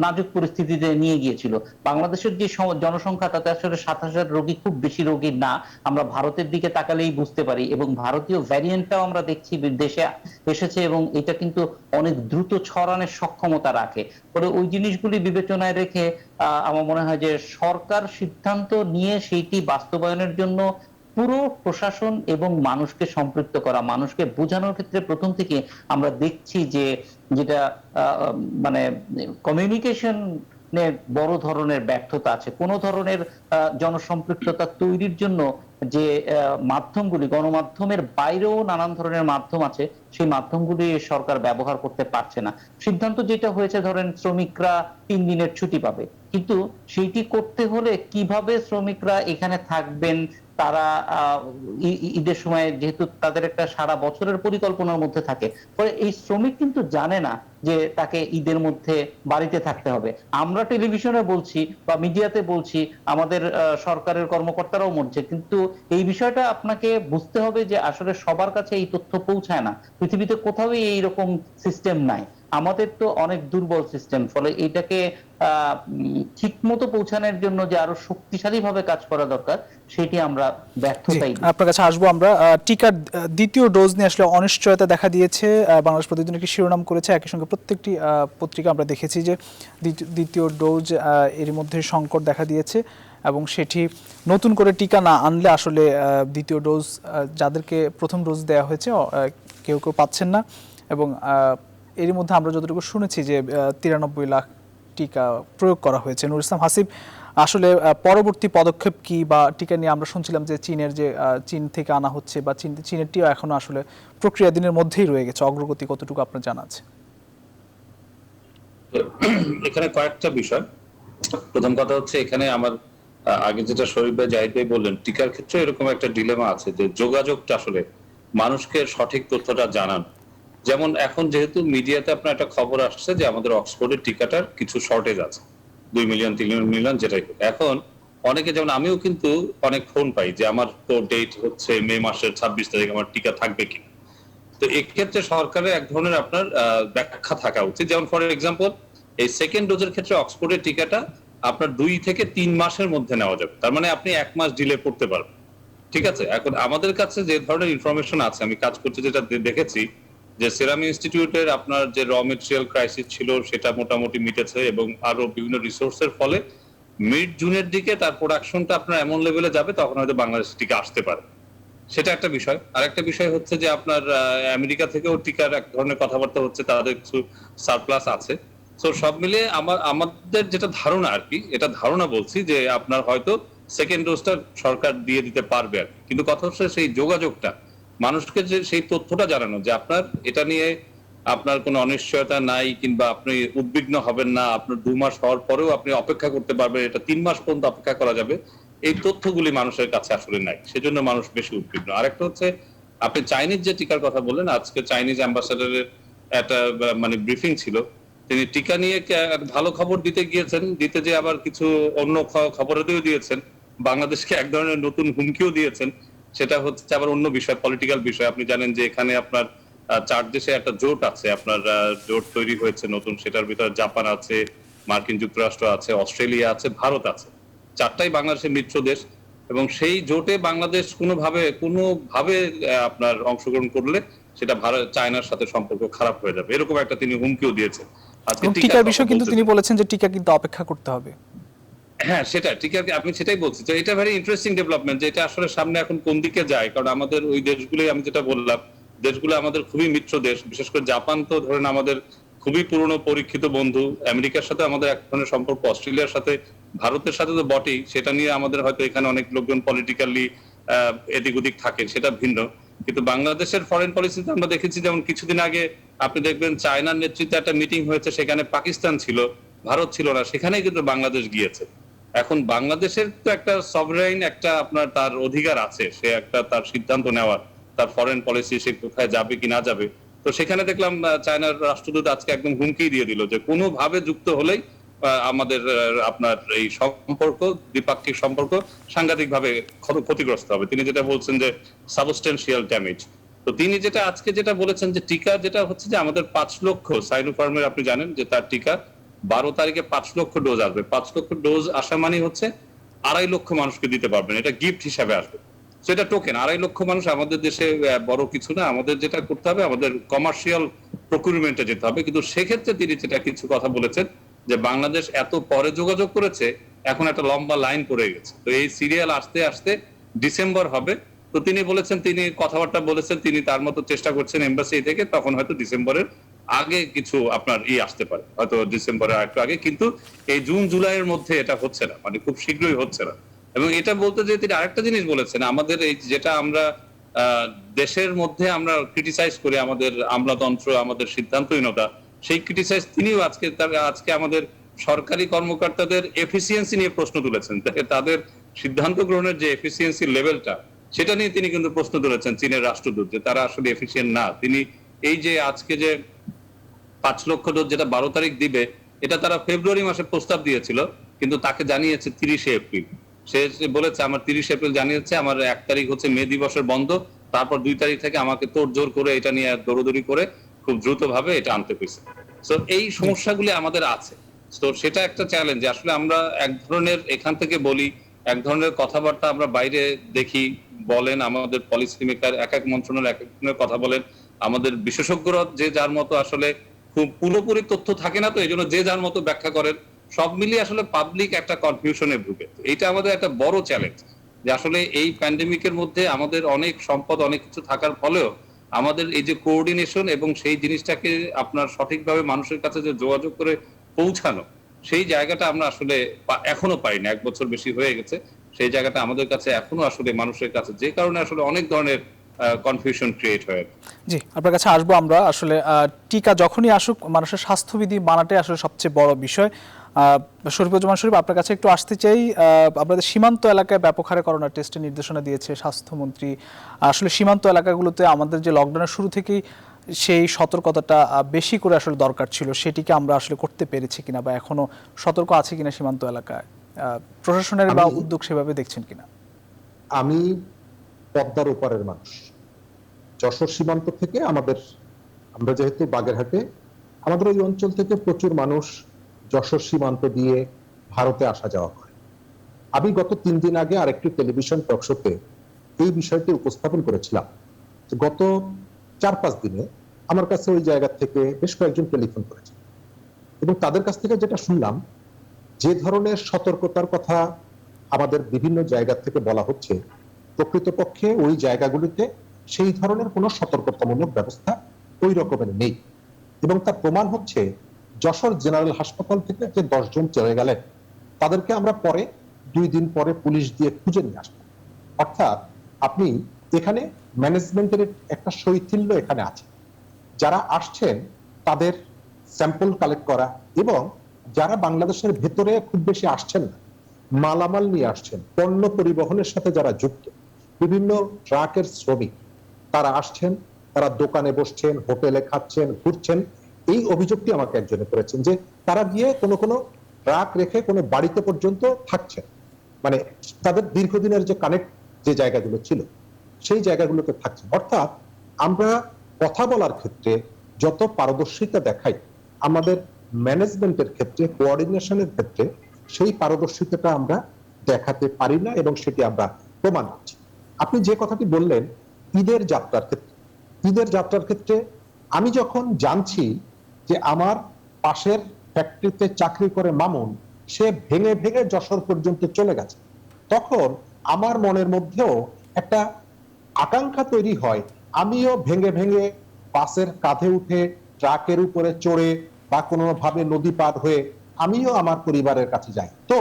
নাজুক পরিস্থিতিতে নিয়ে গিয়েছিল। বাংলাদেশের যে জনসংখ্যা তাতে আসলে 7,000 রোগী খুব বেশি রোগী না, আমরা ভারতের দিকে তাকালেই বুঝতে পারি, এবং ভারতীয় ভ্যারিয়েন্টটাও আমরা দেখছি দেশে এসেছে, এবং এটা কিন্তু অনেক দ্রুত ছড়ানোর সক্ষমতা রাখে। ফলে ওই জিনিসগুলি বিবেচনায় রেখে আমার মনে হয় যে সরকার সিদ্ধান্ত নিয়ে সেইটি বাস্তবায়নের জন্য পুরো প্রশাসন এবং মানুষকে সম্পৃক্ত করা, মানুষকে বোঝানোর ক্ষেত্রে প্রথম থেকে আমরা দেখছি যে যেটা মানে কমিউনিকেশন বড় ধরনের ব্যর্থতা আছে। কোন ধরনের জনসম্পৃক্ততা তৈরির জন্য যে মাধ্যমগুলি, গণমাধ্যমের বাইরেও নানান ধরনের মাধ্যম আছে, সেই মাধ্যমগুলি সরকার ব্যবহার করতে পারছে না। সিদ্ধান্ত যেটা হয়েছে, ধরেন শ্রমিকরা 3 দিনের ছুটি পাবে, কিন্তু সেইটি করতে হলে কিভাবে শ্রমিকরা এখানে থাকবেন, তারা ঈদের সময় যেহেতু তাদের একটা সারা বছরের পরিকল্পনার মধ্যে থাকে, ফলে এই শ্রমিক কিন্তু জানে না যে তাকে ঈদের মধ্যে বাড়িতে থাকতে হবে। আমরা টেলিভিশনে বলছি বা মিডিয়াতে বলছি, আমাদের সরকারের কর্মকর্তারাও বলছে, কিন্তু এই বিষয়টা আপনাকে বুঝতে হবে যে আসলে সবার কাছে এই তথ্য পৌঁছায় না। পৃথিবীতে কোথাও এইরকম সিস্টেম নাই, আমাদের তো অনেক দুর্বল সিস্টেম। ফলে এটাকে ঠিক মতো পৌঁছানোর জন্য যে আরো শক্তিশালী ভাবে কাজ করা দরকার, সেটি আমরা ব্যর্থতাই। আপনার কাছে আসবো আমরা। টিকার দ্বিতীয় ডোজ নিয়ে আসলে অনিশ্চয়তা দেখা দিয়েছে, বাংলাদেশ প্রতিদিন একটি শিরোনাম করেছে, একই সঙ্গে প্রত্যেকটি পত্রিকা আমরা দেখেছি যে দ্বিতীয় ডোজ এর মধ্যে সংকট দেখা দিয়েছে, এবং সেটি নতুন করে টিকা না আনলে আসলে দ্বিতীয় ডোজ যাদেরকে প্রথম ডোজ দেওয়া হয়েছে কেউ কেউ পাচ্ছেন না, এবং এর মধ্যে আমরা যতটুকু শুনেছি যে 93 লাখ টিকা প্রয়োগ করা হয়েছে। নুরুল ইসলাম হাসিব, আসলে পরবর্তী পদক্ষেপ কি, বা টিকা নিয়ে আমরা শুনছিলাম যে চীন থেকে আনা হচ্ছে, বা চীনেরটিও এখনো আসলে প্রক্রিয়াধীনের মধ্যেই রয়ে গেছে, অগ্রগতি কতটুকু আপনার জানা আছে? এখানে কয়েকটা বিষয়। প্রথম কথা হচ্ছে, এখানে আমার আগে যেটা শরীফ ভাই, জাহিদ ভাই বললেন, টিকার ক্ষেত্রে এরকম একটা ডিলেমা আছে যে যোগাযোগটা আসলে মানুষকে সঠিক তথ্যটা জানান। যেমন এখন যেহেতু মিডিয়াতে আপনার একটা খবর আসছে যে আমাদের অক্সফোর্ডের টিকাটার কিছু শর্টেজ আছে, 2 মিলিয়ন 3 মিলিয়ন যেটাই। এখন অনেকে, যেমন আমিও কিন্তু অনেক ফোন পাই যে আমার তো ডেট হচ্ছে মে মাসের 26 তারিখ, আমার টিকা থাকবে কিনা। তো এক্ষেত্রে সরকারের এক ধরনের আপনার ব্যাখ্যা থাকা উচিত। যেমন ফর এক্সাম্পল এই সেকেন্ড ডোজের ক্ষেত্রে অক্সফোর্ডের টিকাটা আপনার 2 থেকে 3 মাসের মধ্যে নেওয়া যাবে, তার মানে আপনি 1 মাস ডিলে করতে পারবেন। ঠিক আছে, এখন আমাদের কাছে যে ধরনের ইনফরমেশন আছে, আমি কাজ করতে যেটা দেখেছি যে সেরাম ইনস্টিটিউটের আপনার যে র মেটেরিয়াল ক্রাইসিস ছিল সেটা মোটামুটি মিটেছে, এবং আরো বিভিন্ন রিসোর্সের ফলে মিড জুনের দিকে তার প্রোডাকশনটা আপনার এমন লেভেলে যাবে তখন হয়তো বাংলাদেশ টিকা আসতে পারে। সেটা একটা বিষয়। আর একটা বিষয় হচ্ছে যে আপনার আমেরিকা থেকেও টিকার এক ধরনের কথাবার্তা হচ্ছে, তাদের কিছু সারপ্লাস আছে। তো সব মিলিয়ে আমাদের যেটা ধারণা আর কি, এটা ধারণা বলছি যে আপনার হয়তো সেকেন্ড ডোজটা সরকার দিয়ে দিতে পারবে আর কি। কিন্তু কথা হচ্ছে সেই যোগাযোগটা, মানুষকে যে সেই তথ্যটা জানানো যে আপনার এটা নিয়ে আপনার কোনো অনিশ্চয়তা নাই, কিংবা আপনি উদ্বিগ্ন হবেন না, আপনার 2 মাস হওয়ার পরেও আপনি অপেক্ষা করতে পারবেন, এটা 3 মাস পর্যন্ত অপেক্ষা করা যাবে, এই তথ্যগুলি মানুষের কাছে আসলে নাই, সেজন্য মানুষ বেশি উদ্বিগ্ন। আরেকটা হচ্ছে আপনি চাইনিজ যে টিকার কথা বললেন, আজকে চাইনিজ অ্যাম্বাসাডারের একটা মানে ব্রিফিং ছিল, তিনি টিকা নিয়ে ভালো খবর দিতে গিয়েছেন, দিতে যে আবার কিছু অন্য খবরেও দিয়েছেন, বাংলাদেশকে এক ধরনের নতুন হুমকিও দিয়েছেন। সেটা হচ্ছে আবার অন্য বিষয়, পলিটিক্যাল বিষয়। আপনি জানেন যে এখানে আপনার 4 দেশে একটা জোট আছে, আপনার জোট তৈরি হয়েছে নতুন, সেটার ভিতরে জাপান আছে, মার্কিন যুক্তরাষ্ট্র আছে, অস্ট্রেলিয়া আছে, ভারত আছে, 4টাই বাংলাদেশের মিত্র দেশ। এবং সেই জোটে বাংলাদেশ কোনোভাবে আপনার অংশগ্রহণ করলে সেটা ভারত চায়নার সাথে সম্পর্ক খারাপ হয়ে যাবে, এরকম একটা তিনি হুমকিও দিয়েছেন। আজকে এবং টিকার বিষয় কিন্তু তিনি বলেছেন যে টিকা কিন্তু অপেক্ষা করতে হবে। হ্যাঁ, সেটা ঠিক আছে, আপনি সেটাই বলছি যে এটা ভেরি ইন্টারেস্টিং ডেভেলপমেন্ট, যে এটা আসলে সামনে এখন কোন দিকে যায়। কারণ আমাদের ওই দেশগুলোই, আমি যেটা বললাম, দেশগুলো আমাদের খুবই মিত্র দেশ। বিশেষ করে জাপান তো ধরেন আমাদের খুবই পুরনো পরীক্ষিত বন্ধু, আমেরিকার সাথে আমাদের এক ধরনের সম্পর্ক, অস্ট্রেলিয়ার সাথে, ভারতের সাথে তো বটেই, সেটা নিয়ে আমাদের হয়তো এখানে অনেক লোকজন পলিটিক্যালি এদিক ওদিক থাকে, সেটা ভিন্ন। কিন্তু বাংলাদেশের ফরেন পলিসিতে আমরা দেখেছি, যেমন কিছুদিন আগে আপনি দেখবেন চায়নার নেতৃত্বে একটা মিটিং হয়েছে, সেখানে পাকিস্তান ছিল, ভারত ছিল না, সেখানেই কিন্তু বাংলাদেশ গিয়েছে। এখন বাংলাদেশের তো একটা সভরেইন একটা আপনার তার অধিকার আছে, সে একটা তার সিদ্ধান্ত নেওয়ার, তার ফরেন পলিসি, সে কোথায় যাবে কি না যাবে। তো সেখানে দেখলাম চায়নার রাষ্ট্রদূত আজকে একদম হুমকি দিয়ে দিল যে কোনোভাবে যুক্ত হলেই আমাদের আপনার এই সম্পর্ক, দ্বিপাক্ষিক সম্পর্ক সাংঘাতিকভাবে ক্ষতিগ্রস্ত হবে। তিনি যেটা বলছেন যে সাবস্টেন্সিয়াল ড্যামেজ। তো তিনি যেটা আজকে যেটা বলেছেন যে টিকা যেটা হচ্ছে যে আমাদের 5 লক্ষ সাইনোফার্মের, আপনি জানেন যে তার টিকা 12 তারিখে 5 লক্ষ ডোজ আসবে। 5 লক্ষ ডোজ আসা মানে হচ্ছে 2.5 লক্ষ মানুষকে দিতে পারবেন, এটা গিফট হিসাবে আসবে। সেটা টোকেন, 2.5 লক্ষ মানুষ আমাদের দেশে বড় কিছু না। আমাদের যেটা করতে হবে, আমাদের কমার্শিয়াল প্রকিউরমেন্টে যেতে হবে। কিন্তু সেক্ষেত্রে তিনি যেটা কিছু কথা বলেছেন যে বাংলাদেশ এত পরে যোগাযোগ করেছে, এখন একটা লম্বা লাইন পড়ে গেছে, তো এই সিরিয়াল আসতে আসতে ডিসেম্বর হবে। তো তিনি বলেছেন, তিনি কথাবার্তা বলেছেন, তিনি তার মতো চেষ্টা করছেন এমবাসি থেকে, তখন হয়তো ডিসেম্বরের আগে কিছু আপনার আসতে পারে, হয়তো ডিসেম্বরের একটু আগে। কিন্তু এই জুন জুলাইয়ের মধ্যে এটা হচ্ছে না, মানে খুব শীঘ্রই হচ্ছে না। এবং এটা বলতে যে তিনি আরেকটা জিনিস বলেছেন, আমাদের এই যেটা আমরা দেশের মধ্যে আমরা ক্রিটিসাইজ করি, আমাদের আমলাতন্ত্র, আমাদের সিদ্ধান্তহীনতা, সেই ক্রিটিসাইজ তিনিও আজকে আমাদের সরকারি কর্মকর্তাদের এফিসিয়েন্সি নিয়ে প্রশ্ন তুলেছেন, তাদের সিদ্ধান্ত গ্রহণের যে এফিসিয়েন্সি লেভেলটা, সেটা নিয়ে তিনি কিন্তু প্রশ্ন তুলেছেন চীনের রাষ্ট্রদূত, যে তারা আসলে এফিসিয়েন্ট না। তিনি এই যে আজকে যে 5 লক্ষ ডোজ যেটা 12 তারিখ দিবে, এটা তারা ফেব্রুয়ারি মাসে প্রস্তাব দিয়েছিল, কিন্তু তাকে জানিয়েছে 30শে এপ্রিল। সে বলেছে আমার 30 এপ্রিল জানিয়েছে, আমার 1 তারিখ হচ্ছে মে দিবসের বন্ধ, তারপর 2 তারিখ থেকে আমাকে তোড়জোড় করে এটা নিয়ে দৌড়দৌড়ি করে খুব দ্রুত ভাবে এটা আনতে হয়েছে। তো এই সমস্যাগুলি আমাদের আছে। তো সেটা একটা চ্যালেঞ্জ। আসলে আমরা এক ধরনের এখান থেকে বলি, এক ধরনের কথাবার্তা আমরা বাইরে দেখি, বলেন আমাদের পলিসি মেকার, এক এক মন্ত্রণালয় এক এক ধরনের কথা বলেন, আমাদের বিশেষজ্ঞরা যে যার মতো আসলে খুব পুরোপুরি তথ্য থাকে না, তো এই জন্য যে যার মতো ব্যাখ্যা করেন, সব মিলিয়ে আসলে পাবলিক একটা কনফিউশনে ভুগে। এটা আমাদের একটা বড় চ্যালেঞ্জ, যে আসলে এই প্যান্ডেমিকের মধ্যে আমাদের অনেক সম্পদ, অনেক কিছু থাকার ফলেও আমাদের এই যে কোঅর্ডিনেশন এবং সেই জিনিসটাকে আপনার সঠিকভাবে মানুষের কাছে যে যোগাযোগ করে পৌঁছানো, সেই জায়গাটা আমরা আসলে এখনো পাইনি। 1 বছর বেশি হয়ে গেছে, সেই জায়গাটা আমাদের কাছে এখনো আসলে মানুষের কাছে, যে কারণে আসলে অনেক ধরনের কনফিউশন ক্রিয়েট হয়। জি, আপনার কাছে আসবো আমরা। আসলে টিকা যখনই আসুক, মানুষের স্বাস্থ্যবিধি মানাটাই আসলে সবচেয়ে বড় বিষয়। শরীফুজ্জামান শরীফ, আপনার কাছে একটু আসতে চাই। আপনাদের সীমান্ত এলাকায় ব্যাপক হারে করোনা টেস্টের নির্দেশনা দিয়েছে স্বাস্থ্যমন্ত্রী। আসলে সীমান্ত এলাকাগুলোতে আমাদের যে লকডাউনের শুরু থেকেই সেই সতর্কতাটা বেশি করে আসলে দরকার ছিল, সেটিকে আমরা আসলে করতে পেরেছি কিনা, বা এখনো সতর্ক আছে কিনা সীমান্ত এলাকায়, প্রশাসনের বা উদ্যোগ সেভাবে দেখছেন কিনা? আমি পদ্মার ওপারের মানুষ, যশোর সীমান্ত থেকে আমরা যেহেতু বাগেরহাটে, আমাদের ওই অঞ্চল থেকে প্রচুর মানুষ যশোর সীমান্ত দিয়ে ভারতে আসা যাওয়া করে। আমি গত 3 দিন আগে আরেকটি টেলিভিশন টক শোতে এই বিষয়টি উপস্থাপন করেছিলাম যে গত 4-5 দিনে আমার কাছে ওই জায়গা থেকে বেশ কয়েকজন টেলিফোন করেছে, এবং তাদের কাছ থেকে যেটা শুনলাম, যে ধরনের সতর্কতার কথা আমাদের বিভিন্ন জায়গা থেকে বলা হচ্ছে, প্রকৃতপক্ষে ওই জায়গাগুলিতে সেই ধরনের কোনো সতর্কতামূলক ব্যবস্থা ওই রকমের নেই। এবং তার প্রমাণ হচ্ছে যশোর জেনারেল হাসপাতাল থেকে যে 10 জন চলে গেলেন, তাদেরকে আমরা পরে 2 দিন পরে পুলিশ দিয়ে খুঁজে নিয়ে আসবো। অর্থাৎ আপনি এখানে ম্যানেজমেন্টের একটা শৈথিল্য এখানে আছে। যারা আসছেন তাদের স্যাম্পল কালেক্ট করা, এবং যারা বাংলাদেশের ভেতরে খুব বেশি আসছেন না, মালামাল নিয়ে আসছেন, পণ্য পরিবহনের সাথে যারা যুক্ত, বিভিন্ন ট্রাকের শ্রমিক, তারা আসছেন, তারা দোকানে বসছেন, হোটেলে খাচ্ছেন, ঘুরছেন। এই অভিযোগটি আমাকে একজনে করেছেন যে তারা গিয়ে কোনো কোনো ট্রাক রেখে কোনো বাড়িতে পর্যন্ত থাকছেন, মানে তাদের দীর্ঘদিনের যে কানেক্ট যে জায়গাগুলো ছিল সেই জায়গাগুলোতে থাকছেন। অর্থাৎ আমরা কথা বলার ক্ষেত্রে যত পারদর্শিতা দেখাই, আমাদের ম্যানেজমেন্টের ক্ষেত্রে, কোঅর্ডিনেশনের ক্ষেত্রে সেই পারদর্শিতাটা আমরা দেখাতে পারি না, এবং সেটি আমরা প্রমাণ করছি। আপনি যে কথাটি বললেন ঈদের যাত্রার ক্ষেত্রে আমি যখন জানছি যে আমার পাশের ফ্যাক্টরিতে চাকরি করে মামুন, সে ভেঙে ভেঙে যশোর পর্যন্ত চলে গেছে, তখন আমার মনের মধ্যেও একটা আকাঙ্ক্ষা তৈরি হয়, আমিও ভেঙে ভেঙে বাসের কাঁধে উঠে, ট্রাকের উপরে চড়ে বা কোনোভাবে নদী পার হয়ে আমিও আমার পরিবারের কাছে যাই। তো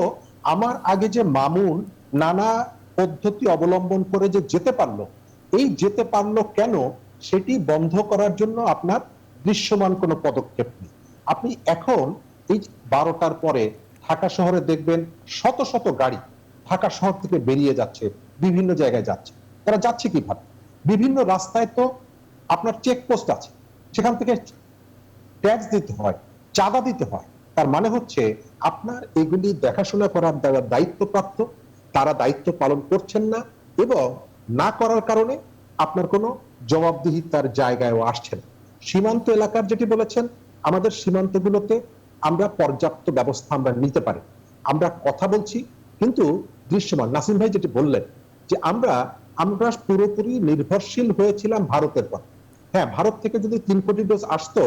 আমার আগে যে মামুন নানা পদ্ধতি অবলম্বন করে যে যেতে পারলো, এই যেতে পারলো কেন, সেটি বন্ধ করার জন্য আপনার দৃশ্যমান কোনো পদক্ষেপ নেই। আপনি এখন এই 12টার পরে ঢাকা শহরে দেখবেন শত শত গাড়ি ঢাকা শহর থেকে বেরিয়ে যাচ্ছে, বিভিন্ন জায়গায় যাচ্ছে। তারা যাচ্ছে কিভাবে? বিভিন্ন রাস্তায় তো আপনার চেকপোস্ট আছে, সেখান থেকে ট্যাক্স দিতে হয়, চাঁদা দিতে হয়। তার মানে হচ্ছে আপনার এগুলি দেখাশোনা করার দ্বারা দায়িত্বপ্রাপ্ত, তারা দায়িত্ব পালন করছেন না, এবং না করার কারণে আপনার কোনো জবাবদিহিতার জায়গায়ও আসছেন। সীমান্ত এলাকার যেটি বলেছেন, আমাদের সীমান্তগুলোতে আমরা পর্যাপ্ত ব্যবস্থা আমরা নিতে পারি, আমরা কথা বলছি, কিন্তু দৃশ্যমান নাসিম ভাই যেটি বললেন যে আমরা পুরোপুরি নির্ভরশীল হয়েছিলাম ভারতের পর। হ্যাঁ, ভারত থেকে যদি 3 কোটি ডোজ আসতো,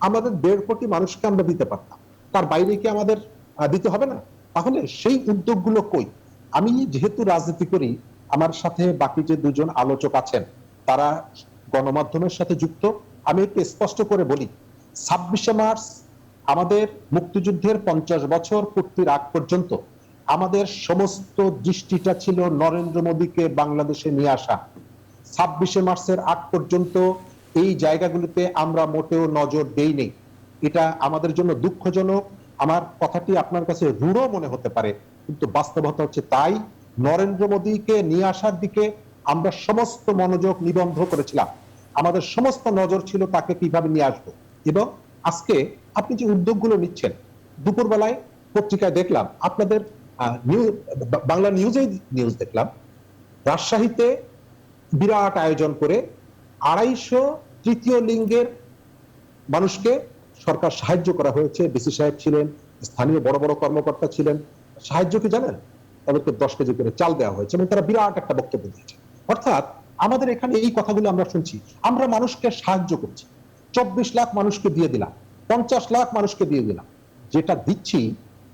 আমাদের 1.5 কোটি মানুষকে আমরা দিতে পারতাম, তার বাইরে কি আমাদের দিতে হবে না? তাহলে সেই উদ্যোগগুলো কই? আমি যেহেতু রাজনীতি করি, আমার সাথে বাকি যে 2 জন আলোচক আছেন তারা গণমাধ্যমের সাথে যুক্ত, আমি একটু স্পষ্ট করে বলি, 26শে মার্চ আমাদের মুক্তিযুদ্ধের 50 বছর পূর্তির আগ পর্যন্ত আমাদের সমস্ত দৃষ্টিটা ছিল নরেন্দ্র মোদীকে বাংলাদেশে নিয়ে আসা। 26শে মার্চের আগ পর্যন্ত এই জায়গাগুলিতে আমরা মোটেও নজর দেইনি। এটা আমাদের জন্য দুঃখজনক, আমার কথাটি আপনার কাছে রূঢ় মনে হতে পারে, কিন্তু বাস্তবতা হচ্ছে তাই। নরেন্দ্র মোদীকে নিয়ে আসার দিকে আমরা সমস্ত মনোযোগ নিবন্ধ করেছিলাম, আমাদের সমস্ত নজর ছিল তাকে কিভাবে নিয়ে আসবো। এবং আজকে আপনি যে উদ্যোগগুলো নিচ্ছেন, দুপুরবেলায় পত্রিকায় দেখলাম, আপনাদের বাংলা নিউজ দেখলাম, রাজশাহীতে বিরাট আয়োজন করে 250 তৃতীয় লিঙ্গের মানুষকে সরকার সাহায্য করা হয়েছে। ডিসি সাহেব ছিলেন, স্থানীয় বড় বড় কর্মকর্তা ছিলেন। সাহায্য কি জানেন? তাদেরকে 10 কেজি করে চাল দেওয়া হয়েছে, এবং তারা বিরাট একটা বক্তব্য দিয়েছে। অর্থাৎ আমাদের এখানে এই কথাগুলো আমরা শুনছি, আমরা মানুষকে সাহায্য করছি, 24 লাখ মানুষকে দিয়ে দিলাম, 50 লাখ মানুষকে দিয়ে দিলাম। যেটা দিচ্ছি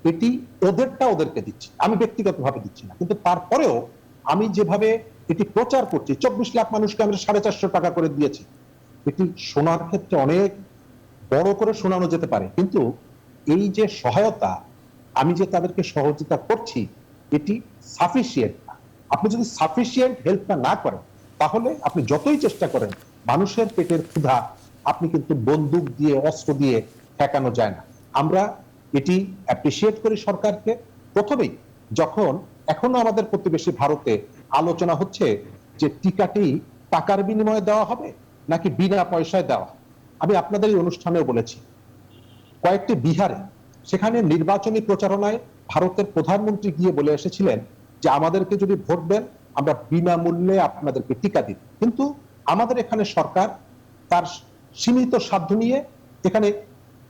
এটি ওদেরকে দিচ্ছি, আমি ব্যক্তিগতভাবে দিচ্ছি না, কিন্তু তারপরেও আমি যেভাবে এটি প্রচার করছি, 24 লাখ মানুষকে আমরা 450 টাকা করে দিয়েছি, এটি শোনার ক্ষেত্রে অনেক বড় করে শোনানো যেতে পারে, কিন্তু এই যে সহায়তা, আমি যে তাদেরকে সহযোগিতা করছি, এটি সাফিসিয়েন্ট না। আপনি যদি সাফিসিয়েন্ট হেল্পটা না করেন, তাহলে আপনি যতই চেষ্টা করেন, মানুষের পেটের ক্ষুধা আপনি কিন্তু বন্দুক দিয়ে, অস্ত্র দিয়ে ঠেকানো যায় না। আমরা এটি অ্যাপ্রিসিয়েট করি সরকারকে। প্রথমেই যখন এখনো আমাদের প্রতিবেশী ভারতে আলোচনা হচ্ছে যে টিকাটি টাকার বিনিময়ে দেওয়া হবে নাকি বিনা পয়সায় দেওয়া, আমি আপনাদের এই অনুষ্ঠানেও বলেছি, কয়েকটি বিহারে সেখানে নির্বাচনী প্রচারণায় ভারতের প্রধানমন্ত্রী গিয়ে বলে এসেছিলেন যে আমাদেরকে যদি ভোট দেন আমরা বিনামূল্যে আপনাদেরকে টিকা দিব। কিন্তু আমাদের এখানে সরকার তার সীমিত সাধ্য নিয়ে এখানে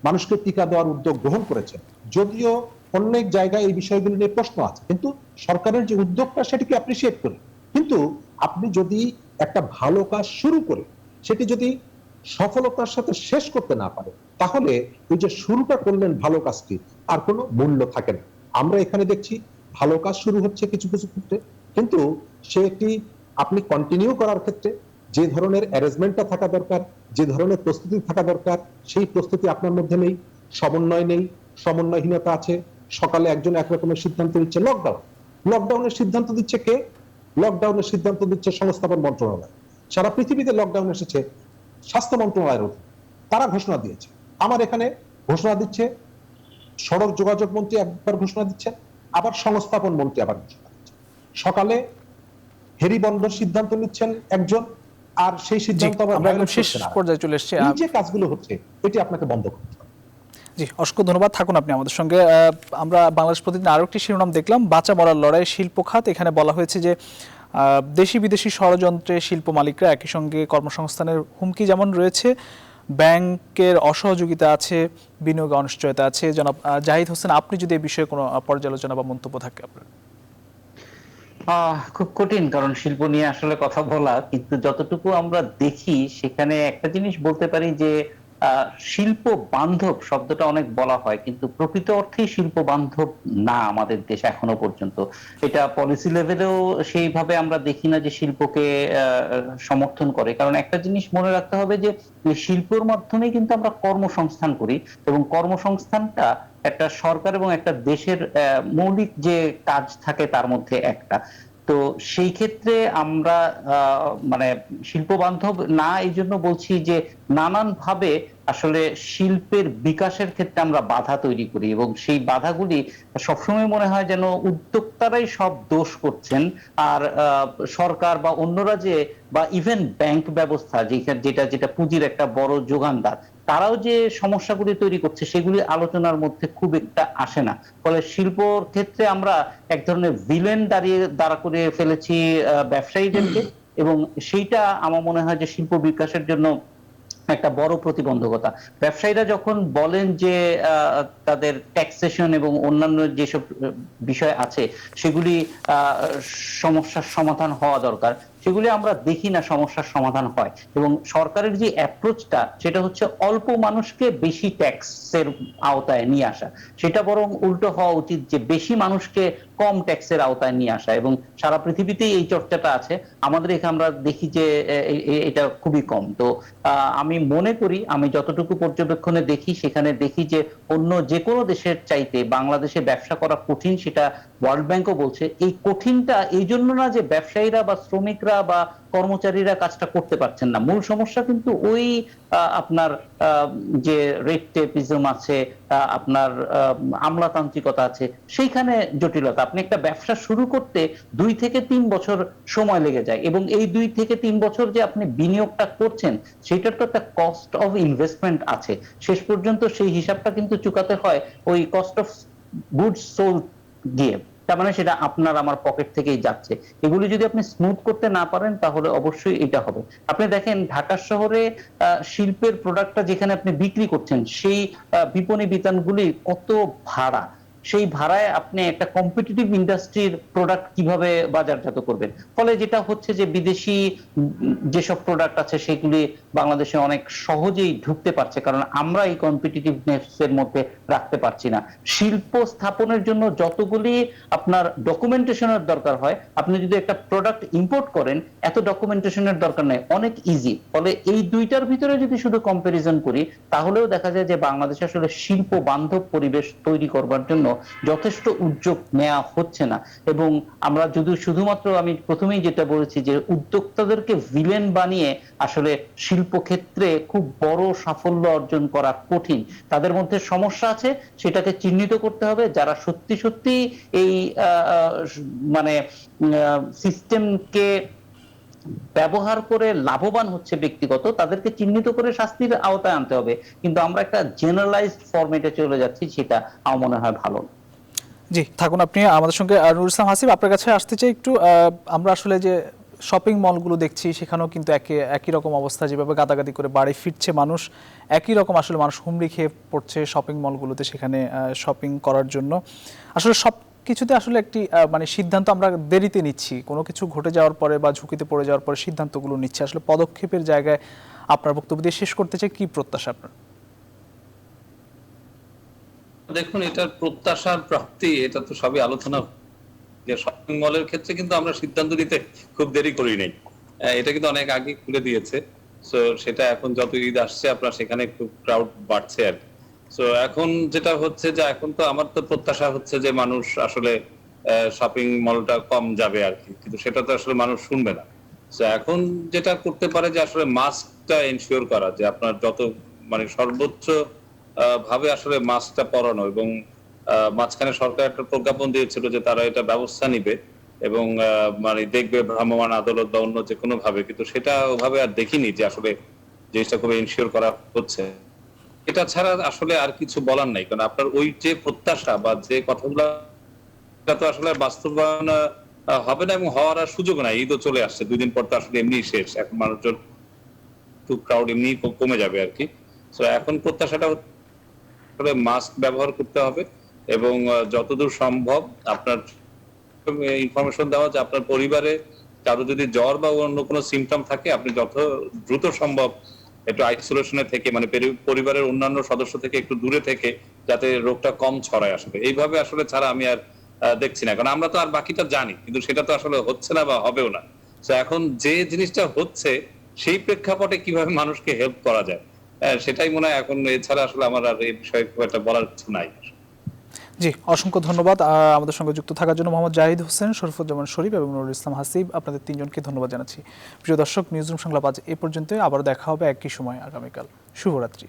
মানুষকে টিকা দেওয়ার উদ্যোগ গ্রহণ করেছে, যদিও অনেক জায়গায় এই বিষয়গুলো নিয়ে প্রশ্ন আছে, কিন্তু সরকারের যে উদ্যোগটা সেটিকে অ্যাপ্রিসিয়েট করি। কিন্তু আপনি যদি একটা ভালো কাজ শুরু করে সেটি যদি সফলতার সাথে শেষ করতে না পারে, তাহলে ওই যে শুরুটা করলেন ভালো কাজটি আর কোনো মূল্য থাকে না। আমরা এখানে দেখছি ভালো কাজ শুরু হচ্ছে কিছু কিছু ক্ষেত্রে, কিন্তু সেটি আপনি কন্টিনিউ করার ক্ষেত্রে যে ধরনের অ্যারেঞ্জমেন্টটা থাকা দরকার, যে ধরনের প্রস্তুতি থাকা দরকার, সেই প্রস্তুতি আপনার মধ্যে নেই, সমন্বয় নেই, সমন্বয়হীনতা আছে। সকালে একজন একরকমের সিদ্ধান্ত দিচ্ছে লকডাউনের সিদ্ধান্ত দিচ্ছে কে? লকডাউনের সিদ্ধান্ত দিচ্ছে সংস্থাপন মন্ত্রণালয়। সারা পৃথিবীতে লকডাউন এসেছে স্বাস্থ্য মন্ত্রণালয়ের অধীনে, তারা ঘোষণা দিয়েছে। আমার এখানে ঘোষণা দিচ্ছে সড়ক যোগাযোগ মন্ত্রী একবার ঘোষণা দিচ্ছেন, আবার সংস্থাপন মন্ত্রী আবার ঘোষণা দিচ্ছেন। সকালে হেরি বন্ধর সিদ্ধান্ত নিচ্ছেন একজন, আর সেই সিদ্ধান্ত আমরা একদম শেষ পর্যায়ে চলে এসেছি। এই যে কাজগুলো হচ্ছে এটি আপনাকে বন্ধ করতে হবে। জি, অসংখ্য ধন্যবাদ, থাকুন আপনি আমাদের সঙ্গে। আমরা বাংলাদেশ প্রতিদিন আরো একটি শিরোনাম দেখলাম, বাঁচা মরার লড়াই শিল্প খাত। এখানে বলা হয়েছে যে দেশি বিদেশি ষড়যন্ত্রে শিল্প মালিকরা একই সঙ্গে কর্মসংস্থানের হুমকি যেমন রয়েছে, ব্যাংকের অসহযোগিতা আছে, বিনিয়োগে অনিশ্চয়তা আছে। জনাব জাহিদ হোসেন, আপনি যদি এই বিষয়ে কোনো পর্যালোচনা বা মন্তব্য থাকে আপনার। খুব কঠিন, কারণ শিল্প নিয়ে আসলে কথা বলা, কিন্তু যতটুকু আমরা দেখি সেখানে একটা জিনিস বলতে পারি যে শিল্প বান্ধব শব্দটা অনেক বলা হয়, কিন্তু প্রকৃত অর্থেই শিল্প বান্ধব না আমাদের দেশ এখনো পর্যন্ত। এটা পলিসি লেভেলেও সেইভাবে আমরা দেখি না যে শিল্পকে সমর্থন করে। কারণ একটা জিনিস মনে রাখতে হবে যে শিল্পের মাধ্যমে কিন্তু আমরা কর্মসংস্থান করি, এবং কর্মসংস্থানটা একটা সরকার এবং একটা দেশের মৌলিক যে কাজ থাকে তার মধ্যে একটা। তো সেই ক্ষেত্রে আমরা মানে শিল্প বান্ধব না, এই জন্য বলছি যে নানান ভাবে আসলে শিল্পের বিকাশের ক্ষেত্রে আমরা বাধা তৈরি করি, এবং সেই বাধাগুলি সবসময় মনে হয় যেন উদ্যোক্তারাই সব দোষ করছেন, আর সরকার বা অন্যরা যে, বা ইভেন ব্যাংক ব্যবস্থা যেটা যেটা পুঁজির একটা বড় যোগানদার, তারাও যে সমস্যাগুলি তৈরি করছে সেগুলি আলোচনার মধ্যে খুব একটা আসে না। ফলে শিল্পর ক্ষেত্রে আমরা এক ধরনের ভিলেন দাঁড়া করে ফেলেছি ব্যবসায়ীদেরকে, এবং সেইটা আমার মনে হয় যে শিল্প বিকাশের জন্য একটা বড় প্রতিবন্ধকতা। ব্যবসায়ীরা যখন বলেন যে তাদের ট্যাক্সেশন এবং অন্যান্য যেসব বিষয় আছে সেগুলি সমস্যার সমাধান হওয়া দরকার, সেগুলি আমরা দেখি না সমস্যার সমাধান হয়। এবং সরকারের যে অ্যাপ্রোচটা সেটা হচ্ছে অল্প মানুষকে বেশি ট্যাক্সের আওতায় নিয়ে আসা, সেটা বরং উল্টো হওয়া উচিত, যে বেশি মানুষকে কম ট্যাক্সের আওতায় নিয়ে আসা। এবং সারা পৃথিবীতেই এই চর্চাটা আছে, আমাদের এখানে আমরা দেখি যে এটা খুবই কম। তো আমি মনে করি, আমি যতটুকু পর্যবেক্ষণে দেখি সেখানে দেখি যে অন্য যে কোনো দেশের চাইতে বাংলাদেশে ব্যবসা করা কঠিন, সেটা ওয়ার্ল্ড ব্যাংকও বলছে। এই কঠিনটা এই জন্য না যে ব্যবসায়ীরা বা শ্রমিকরা বা কর্মচারীরা কাজটা করতে পারছেন না, মূল সমস্যা কিন্তু ওই আপনার যে রেড টেপিজম আছে, আপনার আমলাতান্ত্রিকতা আছে, সেইখানে জটিলতা। আপনি একটা ব্যবসা শুরু করতে 2 থেকে 3 বছর সময় লেগে যায়, এবং এই 2 থেকে 3 বছর যে আপনি বিনিয়োগটা করছেন সেটার তো একটা কস্ট অফ ইনভেস্টমেন্ট আছে। শেষ পর্যন্ত সেই হিসাবটা কিন্তু চুকাতে হয় ওই কস্ট অফ গুডস সোল্ড দিয়ে, তার মানে সেটা আপনার আমার পকেট থেকেই যাচ্ছে। এগুলি যদি আপনি স্মুথ করতে না পারেন তাহলে অবশ্যই এটা হবে। আপনি দেখেন ঢাকা শহরে শিল্পের প্রোডাক্টটা যেখানে আপনি বিক্রি করছেন সেই বিপণী বিতানগুলি কত ভাড়া, সেই ভাড়ায় আপনি একটা কম্পিটিটিভ ইন্ডাস্ট্রির প্রোডাক্ট কিভাবে বাজারজাত করবেন? ফলে যেটা হচ্ছে যে বিদেশি যেসব প্রোডাক্ট আছে সেগুলি বাংলাদেশে অনেক সহজেই ঢুকতে পারছে, কারণ আমরা এই কম্পিটিটিভনেস এর মধ্যে রাখতে পারছি না। শিল্প স্থাপনের জন্য যতগুলি আপনার ডকুমেন্টেশনের দরকার হয়, আপনি যদি একটা প্রোডাক্ট ইম্পোর্ট করেন এত ডকুমেন্টেশনের দরকার নেই, অনেক ইজি। ফলে এই দুইটার ভিতরে যদি শুধু কম্পারিজন করি তাহলেও দেখা যায় যে বাংলাদেশে আসলে শিল্প বান্ধব পরিবেশ তৈরি করবার জন্য যথেষ্ট উদ্যোগ নেওয়া হচ্ছে না। এবং আমরা যদি শুধুমাত্র, আমি প্রথমেই যেটা বলেছি যে উদ্যোক্তাদেরকে ভিলেন বানিয়ে আসলে শিল্প ক্ষেত্রে খুব বড় সাফল্য অর্জন করা কঠিন। তাদের মধ্যে সমস্যা আছে, সেটাকে চিহ্নিত করতে হবে। যারা সত্যি সত্যি এই মানে সিস্টেমকে ব্যবহার করে লাভবান হচ্ছে ব্যক্তিগত, তাদেরকে চিহ্নিত করে শাস্তির আওতায় আনতে হবে। কিন্তু আমরা একটা জেনারেলাইজড ফরম্যাটে চলে যাচ্ছি, সেটা আমার মনে হয় ভালো। জি, থাকুন আপনি আমাদের সঙ্গে। নুরুল ইসলাম হাসিব, আপনার কাছে আসতে চাই একটু। আমরা আসলে যে শপিং মলগুলো দেখছি সেখানেও কিন্তু একই রকম অবস্থা, যেভাবে গাদাগাদি করে বাড়ি ফিরছে মানুষ, একই রকম আসলে মানুষ হুমড়ি খেয়ে পড়ছে শপিং মলগুলোতে সেখানে শপিং করার জন্য। আসলে সব কিছুতে আসলে একটি মানে সিদ্ধান্ত আমরা দেরিতে নিচ্ছি, কোনো কিছু ঘটে যাওয়ার পরে বা ঝুঁকিতে পড়ে যাওয়ার পরে সিদ্ধান্তগুলো নিচ্ছে। আসলে পদক্ষেপের জায়গায় আপনার বক্তব্য দিয়ে শেষ করতে চাই, কি প্রত্যাশা আপনার? দেখুন, এটার প্রত্যাশার প্রাপ্তি এটা তো সবই আলোচনা। যে শপিং মলের ক্ষেত্রে কিন্তু আমরা সিদ্ধান্ত নিতে খুব দেরি করি নাই, এটা কিন্তু অনেক আগে খুলে দিয়েছে। সো সেটা এখন যত ঈদ আসছে আপনার সেখানে একটু ক্রাউড বাড়ছে আর কি। সো এখন যেটা হচ্ছে যে এখন তো আমার তো প্রত্যাশা হচ্ছে যে মানুষ আসলে শপিং মলটা কম যাবে আর কি, কিন্তু সেটা তো আসলে মানুষ শুনবে না। সো এখন যেটা করতে পারে যে আসলে মাস্কটা এনশিওর করা, যে আপনার যত মানে সর্বোচ্চ ভাবে আসলে মাস্কটা পরানো, এবং মাঝখানে সরকার একটা প্রজ্ঞাপন দিয়েছিল যে তারা এটা ব্যবস্থা নিবে এবং মানে দেখবে ভ্রাম্যমাণ আদালত বা অন্য যে কোনো ভাবে, কিন্তু সেটা ওভাবে আর দেখিনি যে আসলে জিনিসটা খুব এনশিওর করা হচ্ছে। এটা ছাড়া আসলে আর কিছু বলার নাই, কারণ আপনার ওই যে প্রত্যাশা বা যে কথাগুলো তো আসলে বাস্তবায়ন হবে না, এবং হওয়ার আর সুযোগ নাই। ঈদও চলে আসছে, 2 দিন পর তো আসলে এমনি শেষ, এখন মানুষজন একটু ক্রাউড এমনি কমে যাবে আর কি। তো এখন প্রত্যাশাটা আসলে মাস্ক ব্যবহার করতে হবে, এবং যতদূর সম্ভব আপনার ইনফরমেশন দেওয়া যে আপনার পরিবারে কারো যদি জ্বর বা অন্য কোনো সিমটম থাকে, আপনি যত দ্রুত সম্ভব একটু আইসোলেশনে থেকে, মানে পরিবারের অন্যান্য সদস্য থেকে একটু দূরে থেকে, যাতে রোগটা কম ছড়ায়। আসলে এইভাবে আসলে ছাড়া আমি আর দেখছি না, কারণ আমরা তো আর বাকিটা জানি, কিন্তু সেটা তো আসলে হচ্ছে না বা হবেও না। তো এখন যে জিনিসটা হচ্ছে সেই প্রেক্ষাপটে কিভাবে মানুষকে হেল্প করা যায়, সেটাই মনে হয় এখন। এছাড়া আসলে আমার আর এই বিষয়ে খুব একটা বলার কিছু নাই। জি, অসংখ্য ধন্যবাদ আমাদের সঙ্গে যুক্ত থাকার জন্য মোহাম্মদ জাহিদ হোসেন, শরীফুজ্জামান শরীফ এবং নুরুল ইসলাম হাসিব। আপনাদের তিনজনকে ধন্যবাদ জানাচ্ছি। প্রিয় দর্শক, নিউজরুম সংলাপ আজ এ পর্যন্তই। আবার দেখা হবে একই সময় আগামীকাল। শুভরাত্রি।